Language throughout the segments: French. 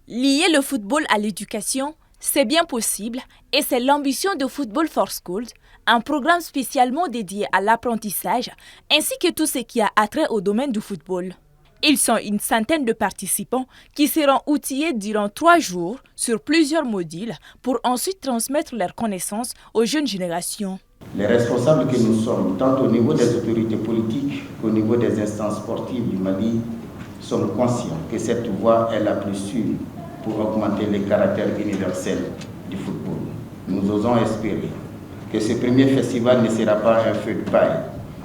Lier le football à l'éducation, c'est bien possible et c'est l'ambition de Football for Schools, un programme spécialement dédié à l'apprentissage ainsi que tout ce qui a attrait au domaine du football. Ils sont une centaine de participants qui seront outillés durant 3 jours sur plusieurs modules pour ensuite transmettre leurs connaissances aux jeunes générations. Les responsables que nous sommes, tant au niveau des autorités politiques qu'au niveau des instances sportives du Mali, sommes conscients que cette voie est la plus sûre pour augmenter le caractère universel du football. Nous osons espérer que ce premier festival ne sera pas un feu de paille,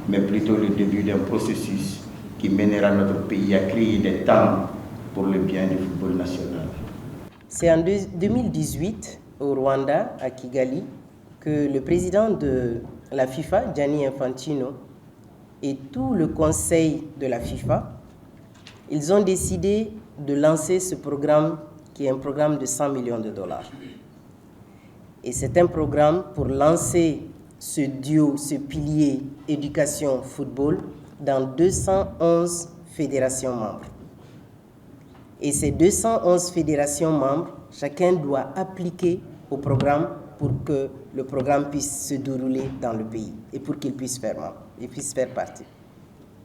mais plutôt le début d'un processus qui mènera notre pays à créer des talents pour le bien du football national. C'est en 2018, au Rwanda, à Kigali, que le président de la FIFA, Gianni Infantino, et tout le conseil de la FIFA, ils ont décidé de lancer ce programme qui est un programme de 100 millions de dollars. Et c'est un programme pour lancer ce duo, ce pilier éducation-football dans 211 fédérations membres. Et ces 211 fédérations membres, chacun doit appliquer au programme pour que le programme puisse se dérouler dans le pays et pour qu'il puisse faire partie.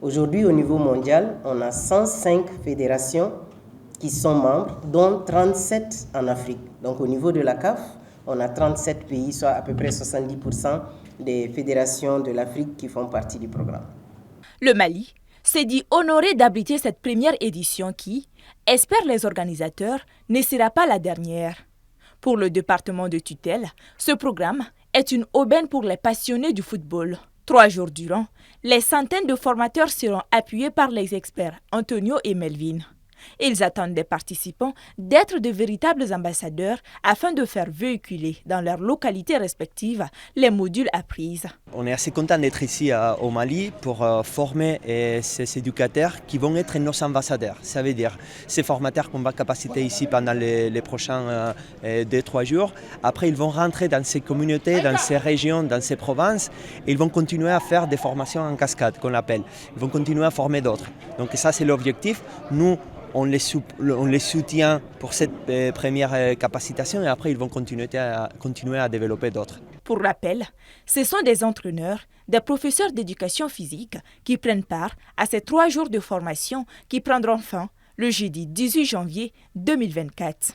Aujourd'hui, au niveau mondial, on a 105 fédérations qui sont membres, dont 37 en Afrique. Donc au niveau de la CAF, on a 37 pays, soit à peu près 70% des fédérations de l'Afrique qui font partie du programme. Le Mali s'est dit honoré d'abriter cette première édition qui, espèrent les organisateurs, ne sera pas la dernière. Pour le département de tutelle, ce programme est une aubaine pour les passionnés du football. 3 jours durant, les centaines de formateurs seront appuyés par les experts Antonio et Melvin. Ils attendent des participants d'être de véritables ambassadeurs afin de faire véhiculer dans leurs localités respectives les modules appris. On est assez content d'être ici au Mali pour former ces éducateurs qui vont être nos ambassadeurs. Ça veut dire ces formateurs qu'on va capaciter ici pendant les prochains 2-3 jours. Après, ils vont rentrer dans ces communautés, dans ces régions, dans ces provinces et ils vont continuer à faire des formations en cascade qu'on appelle. Ils vont continuer à former d'autres. Donc ça, c'est l'objectif. Nous, on les soutient pour cette première capacitation et après ils vont continuer à développer d'autres. Pour rappel, ce sont des entraîneurs, des professeurs d'éducation physique qui prennent part à ces 3 jours de formation qui prendront fin le jeudi 18 janvier 2024.